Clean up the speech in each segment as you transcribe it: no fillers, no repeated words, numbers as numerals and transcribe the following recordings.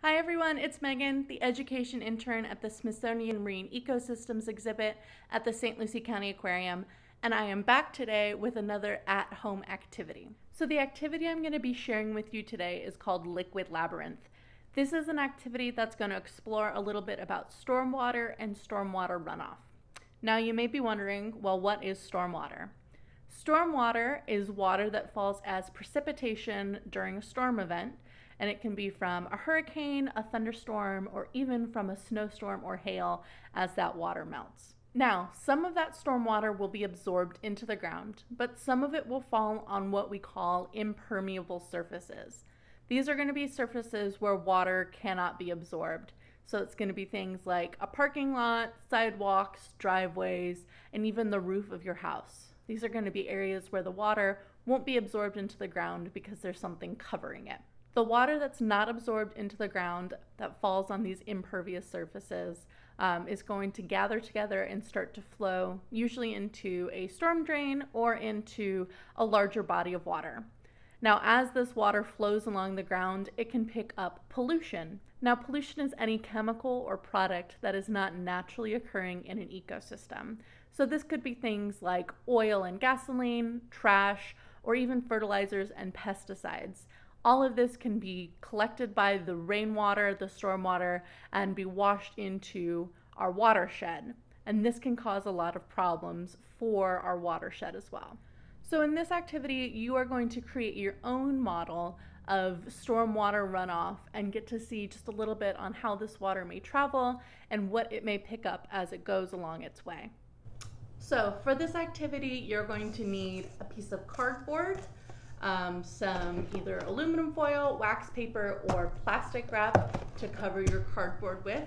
Hi everyone, it's Megan, the education intern at the Smithsonian Marine Ecosystems exhibit at the St. Lucie County Aquarium, and I am back today with another at-home activity. So the activity I'm going to be sharing with you today is called Liquid Labyrinth. This is an activity that's going to explore a little bit about stormwater and stormwater runoff. Now you may be wondering, well, what is stormwater? Stormwater is water that falls as precipitation during a storm event, and it can be from a hurricane, a thunderstorm, or even from a snowstorm or hail as that water melts. Now, some of that storm water will be absorbed into the ground, but some of it will fall on what we call impermeable surfaces. These are going to be surfaces where water cannot be absorbed. So it's going to be things like a parking lot, sidewalks, driveways, and even the roof of your house. These are going to be areas where the water won't be absorbed into the ground because there's something covering it. The water that's not absorbed into the ground that falls on these impervious surfaces is going to gather together and start to flow, usually into a storm drain or into a larger body of water. Now, as this water flows along the ground, it can pick up pollution. Now, pollution is any chemical or product that is not naturally occurring in an ecosystem. So this could be things like oil and gasoline, trash, or even fertilizers and pesticides. All of this can be collected by the rainwater, the stormwater, and be washed into our watershed. And this can cause a lot of problems for our watershed as well. So in this activity, you are going to create your own model of stormwater runoff and get to see just a little bit on how this water may travel and what it may pick up as it goes along its way. So for this activity, you're going to need a piece of cardboard, some either aluminum foil, wax paper, or plastic wrap to cover your cardboard with.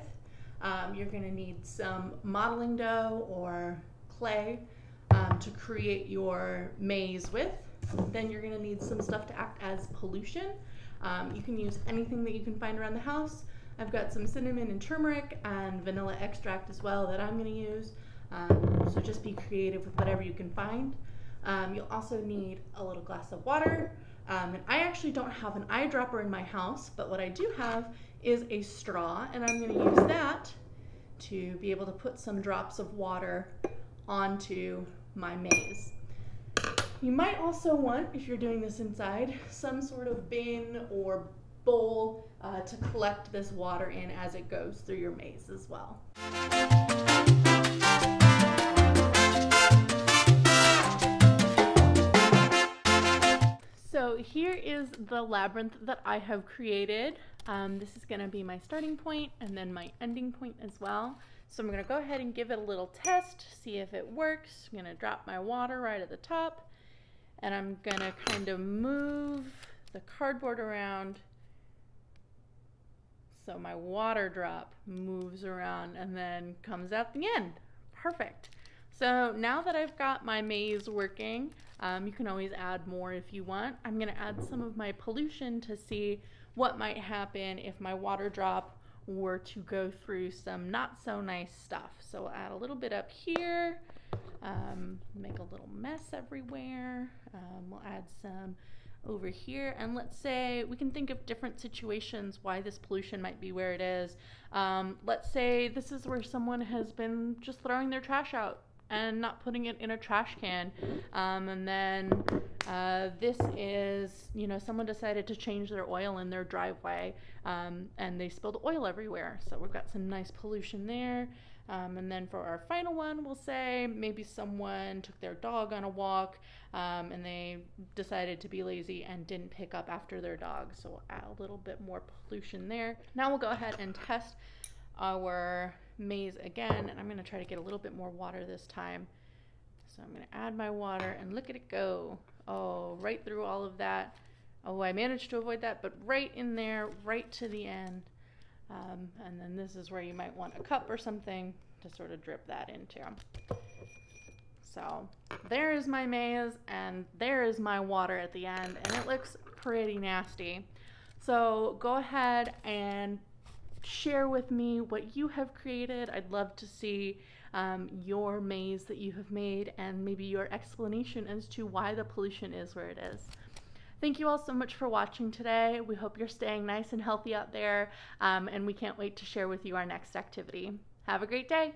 You're going to need some modeling dough or clay to create your maze with. Then you're going to need some stuff to act as pollution. You can use anything that you can find around the house. I've got some cinnamon and turmeric and vanilla extract as well that I'm going to use. So just be creative with whatever you can find. You'll also need a little glass of water. And I actually don't have an eyedropper in my house, but what I do have is a straw, and I'm going to use that to be able to put some drops of water onto my maze. You might also want, if you're doing this inside, some sort of bin or bowl to collect this water in as it goes through your maze as well. So here is the labyrinth that I have created. This is going to be my starting point and then my ending point as well. So I'm going to go ahead and give it a little test, see if it works. I'm going to drop my water right at the top, and I'm going to kind of move the cardboard around so my water drop moves around and then comes out the end. Perfect. So now that I've got my maze working, you can always add more if you want. I'm going to add some of my pollution to see what might happen if my water drop were to go through some not so nice stuff. So we'll add a little bit up here, make a little mess everywhere. We'll add some over here, and let's say we can think of different situations why this pollution might be where it is. Let's say this is where someone has been just throwing their trash out and not putting it in a trash can. And then this is, someone decided to change their oil in their driveway, and they spilled oil everywhere. So we've got some nice pollution there. And then for our final one, we'll say maybe someone took their dog on a walk, and they decided to be lazy and didn't pick up after their dog. So we'll add a little bit more pollution there. Now we'll go ahead and test our maze again, and I'm going to try to get a little bit more water this time. So I'm going to add my water, and look at it go. Oh, right through all of that. Oh, I managed to avoid that, but right in there, right to the end. And then this is where you might want a cup or something to sort of drip that into. So there is my maze, and there is my water at the end, and it looks pretty nasty. So go ahead and share with me what you have created. I'd love to see your maze that you have made and maybe your explanation as to why the pollution is where it is. Thank you all so much for watching today. We hope you're staying nice and healthy out there, and we can't wait to share with you our next activity. Have a great day.